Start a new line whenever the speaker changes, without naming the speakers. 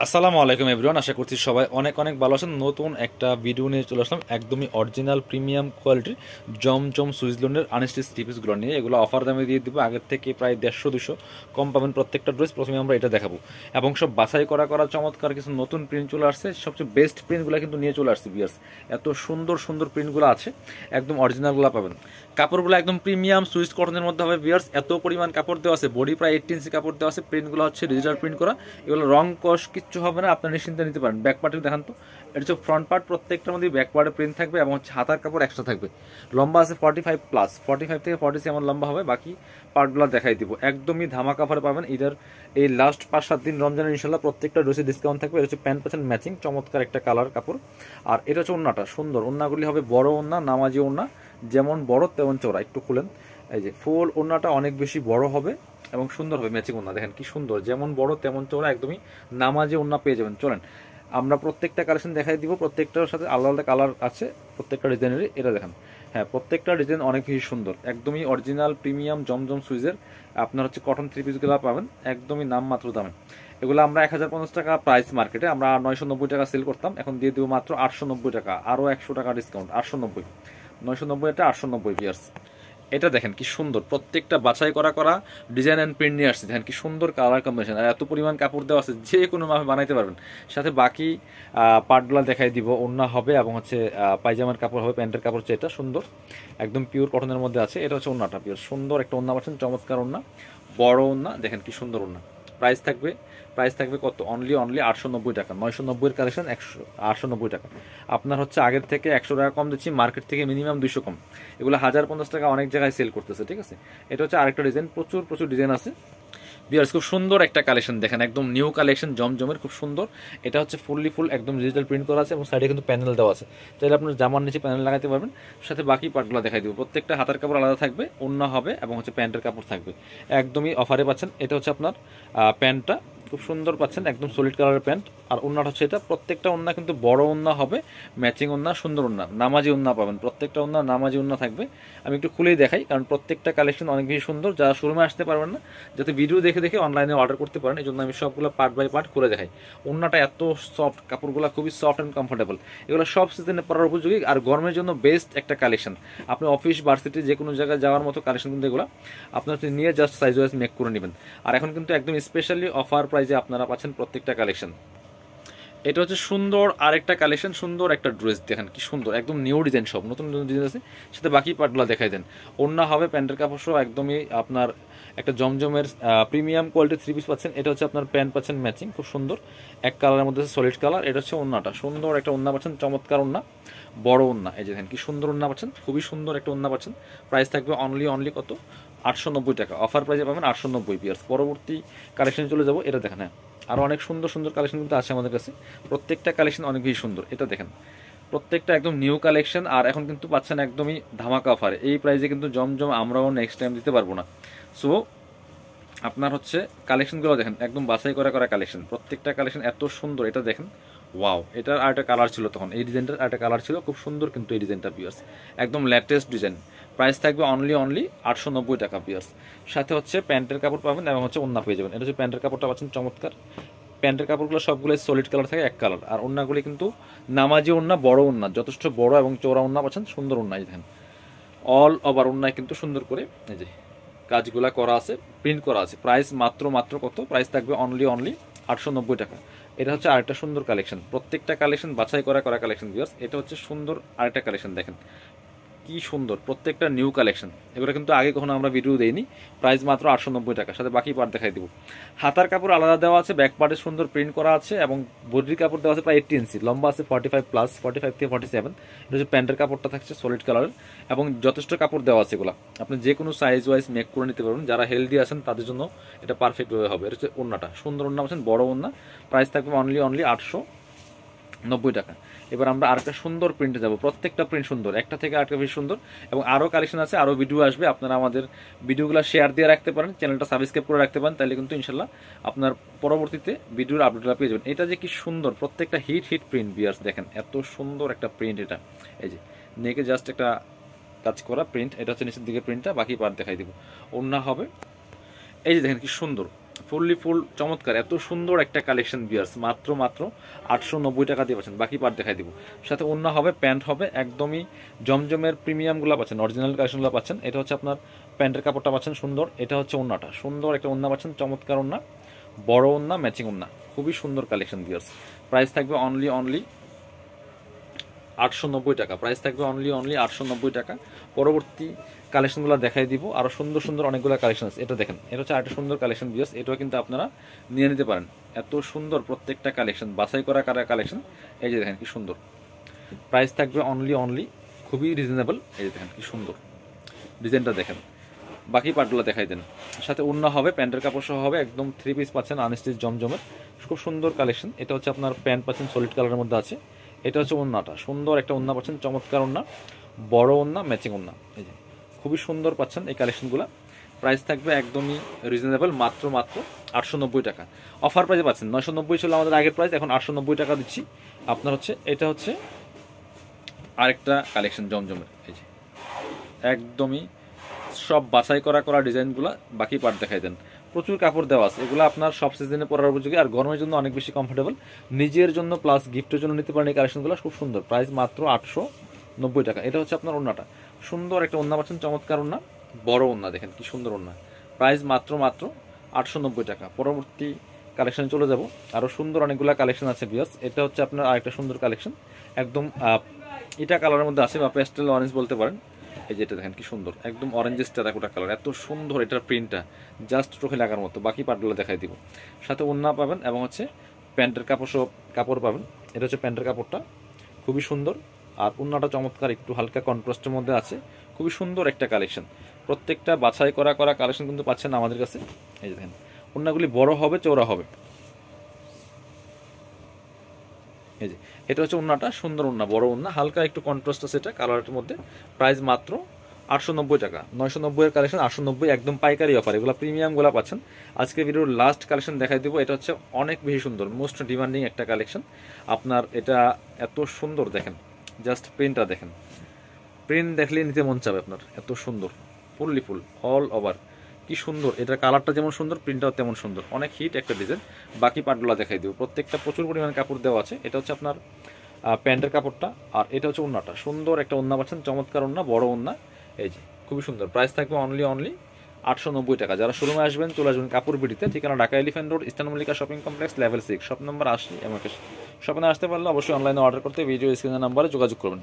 আসসালামু আলাইকুম এভরিওয়ান, আশা করছি সবাই অনেক অনেক ভালো আছেন। নতুন একটা ভিডিও নিয়ে চলে আসলাম একদমই অরিজিনাল প্রিমিয়াম কোয়ালিটির জমজম সুইজল্যান্ডের আনস্টিচ থ্রি পিসগুলো নিয়ে। এগুলো অফার দামে দিয়ে দিব, আগের থেকে প্রায় 150-200 কম পাবেন প্রত্যেকটা ড্রেস। প্রথমে আমরা এটা দেখাবো এবং সব বাছাই করা করা চমৎকার কিছু নতুন প্রিন্ট চলে আসছে। সবচেয়ে বেস্ট প্রিন্টগুলো কিন্তু নিয়ে চলে আসছে বিয়ার্স। এত সুন্দর সুন্দর প্রিন্টগুলো আছে, একদম অরিজিনালগুলো পাবেন। কাপড়গুলো একদম প্রিমিয়াম সুইস কটনের মধ্যে হবে বিয়ার্স। এত পরিমাণ কাপড় দেওয়া আছে, বডি প্রায় 18 ইঞ্চি কাপড় দেওয়া আছে। প্রিন্টগুলো হচ্ছে ডিজিটাল প্রিন্ট করা, এগুলো রং কস কিচ্ছু হবে না, আপনার নিশ্চিন্তে নিতে পারেন। ব্যাক পার্টে দেখান তো, এটা হচ্ছে ফ্রন্ট পার্ট, প্রত্যেকটার মধ্যে ব্যাক পার্টে প্রিন্ট থাকবে এবং হচ্ছে হাতার কাপড় এক্সট্রা থাকবে। লম্বা আছে 45+, 45 থেকে 46 এমন লম্বা হবে। বাকি পার্টগুলো দেখাই দিব, একদমই ধামাকা অফারে পাবেন। ঈদের এই লাস্ট 5-7 দিন রমজানের ইনশাল্লাহ প্রত্যেকটা ড্রেসে ডিসকাউন্ট থাকবে। এটা হচ্ছে প্যান্ট পাচ্ছেন ম্যাচিং, চমৎকার একটা কালার কাপড়। আর এটা হচ্ছে ওন্নাটা সুন্দর, ওন্নাগুলি হবে বড় ওন্না, নামাজি ওন্না, যেমন বড় তেমন চওড়া। একটু খুলেন, এই যে ফুল ওন্নাটা অনেক বেশি বড় হবে এবং সুন্দর হবে। ম্যাচিং ওন্না দেখেন কি সুন্দর, যেমন বড় তেমন চওড়া, একদমই নামাজি ওন্না পেয়ে যাবেন। চলেন আমরা প্রত্যেকটা কালেকশন দেখাই দিব, প্রত্যেকটার সাথে আলাদা আলাদা কালার আছে প্রত্যেকটা ডিজাইনেরই। এটা দেখেন, হ্যাঁ প্রত্যেকটা ডিজাইন অনেক বেশি সুন্দর, একদমই অরিজিনাল প্রিমিয়াম জমজম সুইজের আপনার হচ্ছে কটন থ্রি পিসগুলো পাবেন একদমই নামমাত্র দামে। এগুলো আমরা 1050 টাকা প্রাইস, মার্কেটে আমরা 990 টাকা সেল করতাম, এখন দিয়ে দেবো মাত্র 890 টাকা, আরও 100 টাকা ডিসকাউন্ট। 890, 990 এটা 890 পিয়ার্স। এটা দেখেন কি সুন্দর, প্রত্যেকটা বাছাই করা করা ডিজাইন অ্যান্ড প্রিন্ট নিয়ে আসছে। দেখেন কি সুন্দর কালার কম্বিনেশন, আর এত পরিমাণ কাপড় দেওয়া আছে যে কোনো ভাবে বানাইতে পারবেন। সাথে বাকি পার্টগুলো দেখাই দিব। ওড়না হবে এবং হচ্ছে পায়জামার কাপড় হবে, প্যান্টের কাপড় হচ্ছে এটা সুন্দর, একদম পিওর কটনের মধ্যে আছে। এটা হচ্ছে ওড়নাটা পিওর সুন্দর একটা ওড়না পাচ্ছেন, চমৎকার ওড়না, বড় ওড়না। দেখেন কি সুন্দর ওড়না। প্রাইস থাকবে কত? অনলি 890 টাকা। 990 কালেকশন 890 টাকা। আপনার হচ্ছে আগের থেকে 100 টাকা কম দিচ্ছি, মার্কেট থেকে মিনিমাম 200 কম। এগুলো 1050 টাকা অনেক জায়গায় সেল করতেছে, ঠিক আছে। এটা হচ্ছে আরেকটা ডিজাইন, প্রচুর প্রচুর ডিজাইন আছে বিয়ার্স। খুব সুন্দর একটা কালেকশন দেখেন, একদম নিউ কালেকশন জমজমের, খুব সুন্দর। এটা হচ্ছে ফুল একদম ডিজিটাল প্রিন্ট করা আছে এবং সাইডে কিন্তু প্যানেল দেওয়া আছে, চাইলে আপনার জামার নিচে প্যানেল লাগাতে পারবেন। সাথে বাকি পার্টগুলো দেখাই দিব। প্রত্যেকটা হাতের কাপড় আলাদা থাকবে, ওড়না হবে এবং হচ্ছে প্যান্টের কাপড় থাকবে। একদমই অফারে পাচ্ছেন। এটা হচ্ছে আপনার প্যান্টটা খুব সুন্দর পাচ্ছেন, একদম সলিড কালারের প্যান্ট। আর ওড়নাটা হচ্ছে এটা, প্রত্যেকটা ওড়না কিন্তু বড় ওড়না হবে, ম্যাচিং ওড়না, সুন্দর ওড়না, নামাজি ওড়না পাবেন। প্রত্যেকটা ওড়না নামাজি ওড়না থাকবে। আমি একটু খুলেই দেখাই, কারণ প্রত্যেকটা কালেকশন অনেক বেশি সুন্দর। যারা শোরুমে আসতে পারবেন না, যাতে ভিডিও দেখে দেখে অনলাইনে অর্ডার করতে পারেন, এই জন্য আমি সবগুলো পার্ট বাই পার্ট করে দেখাই। ওড়নাটা এত সফট, কাপড়গুলো খুবই সফট অ্যান্ড কমফোর্টেবল। এগুলো সব সিজনে পরার উপযোগী আর গরমের জন্য বেস্ট একটা কালেকশন। আপনি অফিস ভার্সিটি যে কোনো জায়গায় যাওয়ার মতো কালেকশন কিন্তু এগুলো আপনার নিয়ে জাস্ট সাইজ ওয়াইজ মেক করে নেবেন। আর এখন কিন্তু একদম স্পেশালি অফার প্রাইজে আপনারা পাচ্ছেন প্রত্যেকটা কালেকশন। এটা হচ্ছে সুন্দর আরেকটা কালেকশন, সুন্দর একটা ড্রেস দেখেন কি সুন্দর, একদম নিউ ডিজাইন, সব নতুন নতুন ডিজাইন আছে। সাথে বাকি পার্টগুলো দেখাই দেন। ওড়না হবে, প্যান্টের কাপড় সহ একদমই আপনার একটা জমজমের প্রিমিয়াম কোয়ালিটির থ্রি পিস পাচ্ছেন। এটা হচ্ছে আপনার প্যান্ট পাচ্ছেন ম্যাচিং, খুব সুন্দর এক কালারের মধ্যে সলিড কালার। এটা হচ্ছে ওড়নাটা, সুন্দর একটা ওড়না পাচ্ছেন, চমৎকার ওড়না, বড় ওড়না। এই যে দেখেন কি সুন্দর ওড়না পাচ্ছেন, খুবই সুন্দর একটা ওড়না পাচ্ছেন। প্রাইস থাকবে অনলি কত? 890 টাকা। অফার প্রাইসে পাবেন 890 পিয়ার্স। পরবর্তী কালেকশনে চলে যাবো। এটা দেখেন, হ্যাঁ আরও অনেক সুন্দর সুন্দর কালেকশন কিন্তু আছে আমাদের কাছে। প্রত্যেকটা কালেকশন অনেক বেশি সুন্দর। এটা দেখেন, প্রত্যেকটা একদম নিউ কালেকশন। আর এখন কিন্তু পাচ্ছেন একদমই ধামাকা অফারে। এই প্রাইসে কিন্তু জমজম আমরাও নেক্সট টাইম দিতে পারবো না। সো আপনার হচ্ছে কালেকশনগুলো দেখেন, একদম বাছাই করা করা কালেকশন, প্রত্যেকটা কালেকশন এত সুন্দর। এটা দেখেন, ওয়াও, এটার আরেকটা কালার ছিল তখন, এই ডিজাইনটার আরেকটা কালার ছিল, খুব সুন্দর কিন্তু এই ডিজাইনটা পিয়ার্স, একদম লেটেস্ট ডিজাইন। প্রাইস থাকবে অনলি 890 টাকা পিয়ার্স। সাথে হচ্ছে প্যান্টের কাপড় পাবেন এবং হচ্ছে ওড়না পেয়ে যাবেন। এটা হচ্ছে প্যান্টের কাপড়টা পাচ্ছেন, চমৎকার। প্যান্টের কাপড়গুলো সবগুলো সলিড কালার থাকে, এক কালার। আর ওড়নাগুলি কিন্তু নামাজি ওড়না, বড় ওড়না, যথেষ্ট বড় এবং চওড়া ওড়না পাচ্ছেন, সুন্দর ওড়না। এই দেখেন অল ওভার ওড়নায় কিন্তু সুন্দর করে এই যে কাজগুলা করা আছে, প্রিন্ট করা আছে। প্রাইস মাত্র কত? প্রাইস থাকবে অনলি 890 টাকা। এটা হচ্ছে আরেকটা সুন্দর কালেকশন, প্রত্যেকটা কালেকশন বাছাই করা করা কালেকশন ভিউয়ার্স। এটা হচ্ছে সুন্দর আরেকটা কালেকশন, দেখেন কি সুন্দর, প্রত্যেকটা নিউ কালেকশন। এগুলো কিন্তু আগে কখনো আমরা ভিডিও দেইনি। প্রাইস মাত্র 890 টাকা। সাথে বাকি পার্ট দেখাই দিব। হাতার কাপড় আলাদা দেওয়া আছে, ব্যাক পার্টে সুন্দর প্রিন্ট করা আছে এবং বডির কাপড় দেওয়া আছে প্রায় 80 ইঞ্চি, লম্বা আছে 45+, 45 থেকে 47। এটা হচ্ছে প্যান্টের কাপড়টা থাকছে সলিড কালারের এবং যথেষ্ট কাপড় দেওয়া আছে। এগুলো আপনি যে কোনো সাইজ ওয়াইজ মেক করে নিতে পারবেন। যারা হেলদি আছেন তাদের জন্য এটা পারফেক্টভাবে হবে। এটা হচ্ছে ওড়নাটা, সুন্দর ওড়না আছেন, বড় ওড়না। প্রাইস থাকবে অনলি 890 টাকা। এবার আমরা আরেকটা সুন্দর প্রিন্টে যাব। প্রত্যেকটা প্রিন্ট সুন্দর, একটা থেকে আরেকটা বেশি সুন্দর এবং আরও কালেকশন আছে, আরও ভিডিও আসবে। আপনারা আমাদের ভিডিওগুলো শেয়ার দিয়ে রাখতে পারেন, চ্যানেলটা সাবস্ক্রাইব করে রাখতে পারেন, তাহলে কিন্তু ইনশাল্লাহ আপনার পরবর্তীতে ভিডিওর আপডেটগুলো পেয়ে যাবেন। এটা যে কি সুন্দর, প্রত্যেকটা হিট প্রিন্ট বিয়ার্স, দেখেন এত সুন্দর একটা প্রিন্ট। এটা এই যে নেকে জাস্ট একটা কাজ করা প্রিন্ট। এটা হচ্ছে নিচের দিকে প্রিন্টটা, বাকি পার্ট দেখাই দিব। ওড়না হবে, এই যে দেখেন কি সুন্দর, ফুললি ফুল চমৎকার এত সুন্দর একটা কালেকশন ভিউয়ার্স, মাত্র 890 টাকা দিয়ে পাচ্ছেন। বাকি পার্ট দেখাই দিব। সাথে ওন্না হবে, প্যান্ট হবে, একদমই জমজমের প্রিমিয়ামগুলো পাচ্ছেন, অরিজিনাল কালেকশনগুলো পাচ্ছেন। এটা হচ্ছে আপনার প্যান্টের কাপড়টা পাচ্ছেন সুন্দর, এটা হচ্ছে ওন্নাটা, সুন্দর একটা ওন্না পাচ্ছেন, চমৎকার ওন্না, বড় ওন্না, ম্যাচিং ওন্না, খুবই সুন্দর কালেকশন ভিউয়ার্স। প্রাইস থাকবে অনলি 890 টাকা, প্রাইস থাকবে অনলি 890 টাকা। পরবর্তী কালেকশনগুলো দেখাই দিব, আরও সুন্দর সুন্দর অনেকগুলো কালেকশন আছে। এটা দেখেন, এটা হচ্ছে আরেকটা সুন্দর কালেকশন ভিউয়ার্স, এটাও কিন্তু আপনারা নিয়ে নিতে পারেন। এত সুন্দর প্রত্যেকটা কালেকশন, বাছাই করা কালেকশন। এই যে দেখেন কি সুন্দর, প্রাইস থাকবে অনলি খুবই রিজনেবল। এই যে দেখেন কি সুন্দর ডিজাইনটা দেখেন। বাকি পার্টগুলো দেখাই দেন। সাথে ওন্না হবে, প্যান্টের কাপড় সহ হবে, একদম 3 পিস পাচ্ছেন আনস্টিচ জমজমের, খুব সুন্দর কালেকশন। এটা হচ্ছে আপনার প্যান্ট পাচ্ছেন সলিড কালারের মধ্যে আছে, এটা হচ্ছে ওন্নাটা, সুন্দর একটা ওন্না পাচ্ছেন, চমৎকার ওন্না, বড় ওন্না, ম্যাচিং ওন্না। এই যে খুবই সুন্দর পাচ্ছেন এই কালেকশনগুলো। প্রাইস থাকবে একদমই রিজনেবল, মাত্র 890 টাকা। অফার প্রাইসে পাচ্ছেন, 990 ছিল আমাদের আগের প্রাইস, এখন 890 টাকা দিচ্ছি আপনার। হচ্ছে এটা হচ্ছে আরেকটা কালেকশন জমজমের। এই যে একদমই সব বাছাই করা ডিজাইনগুলো। বাকি পার্ট দেখাই দেন। প্রচুর কাপড় দেওয়া আছে, এগুলো আপনার সব সিজনে পরার উপযোগী, আর গরমের জন্য অনেক বেশি কমফোর্টেবল, নিজের জন্য প্লাস গিফটের জন্য নিতে পারেন এই কালেকশনগুলো, খুব সুন্দর। প্রাইস মাত্র 890 টাকা। এটা হচ্ছে আপনার ওন্নাটা, সুন্দর একটা ওন্না পাচ্ছেন, চমৎকার ওন্না, বড় ওন্না, দেখেন কি সুন্দর ওন্না। প্রাইস মাত্র 890 টাকা। পরবর্তী কালেকশন চলে যাব, আরও সুন্দর অনেকগুলো কালেকশন আছে ভিউয়ার্স। এটা হচ্ছে আপনার আরেকটা সুন্দর কালেকশন, একদম এটা কালারের মধ্যে আছে, বা পেস্টেল অরেঞ্জ বলতে পারেন। এই যেটা দেখেন কি সুন্দর, একদম অরেঞ্জেস টেরাকোটা কালার, এত সুন্দর এটার প্রিন্টটা, জাস্ট চোখে লাগার মতো। বাকি পার্টগুলো দেখাই দিব। সাথে ওন্না পাবেন এবং হচ্ছে প্যান্টের কাপড় পাবেন। এটা হচ্ছে প্যান্টের কাপড়টা, খুবই সুন্দর, আর ওন্নাটা চমৎকার, একটু হালকা কন্ট্রাস্টের মধ্যে আছে, খুবই সুন্দর একটা কালেকশন। প্রত্যেকটা বাছাই করা কালেকশন কিন্তু পাচ্ছেন আমাদের কাছে। এই যে দেখেন, ওন্নাগুলি বড় হবে, চওড়া হবে। এই যে এটা হচ্ছে ওন্নাটা, সুন্দর ওন্না, বড় ওন্না, হালকা একটু কন্ট্রাস্ট আছে এটা কালারের মধ্যে। প্রাইস মাত্র 890 টাকা। 990 এর কালেকশন 890, একদম পাইকারি অফার। এগুলো প্রিমিয়ামগুলো পাচ্ছেন। আজকে ভিডিওর লাস্ট কালেকশন দেখাই দিব। এটা হচ্ছে অনেক বেশি সুন্দর, মোস্ট ডিমান্ডিং একটা কালেকশন আপনার। এটা এত সুন্দর দেখেন, জাস্ট প্রিন্টটা দেখেন, প্রিন্ট দেখলেই নিতে মন চাবে আপনার, এত সুন্দর, ফুললি ফুল অল ওভার, কি সুন্দর। এটার কালারটা যেমন সুন্দর, প্রিন্টটাও তেমন সুন্দর, অনেক হিট একটা ডিজাইন। বাকি পার্টগুলো দেখাই দিব। প্রত্যেকটা প্রচুর পরিমাণে কাপড় দেওয়া আছে। এটা হচ্ছে আপনার প্যান্টের কাপড়টা, আর এটা হচ্ছে ওন্নাটা, সুন্দর একটা ওন্না পাচ্ছেন, চমৎকার ওন্না, বড় ওন্না। এই যে খুবই সুন্দর। প্রাইস থাকবে অনলি 890 টাকা। যারা শোরুমে আসবেন চলে আসবেন কাপড় বিডিতে, ঠিকানা Dhaka elephant road, eastern Mallika shopping complex, level 6, shop number 80। আমাকে শপে আসতে পারলে অবশ্যই অনলাইনে অর্ডার করতে ভিডিও স্ক্রিনের নাম্বারে যোগাযোগ করবেন।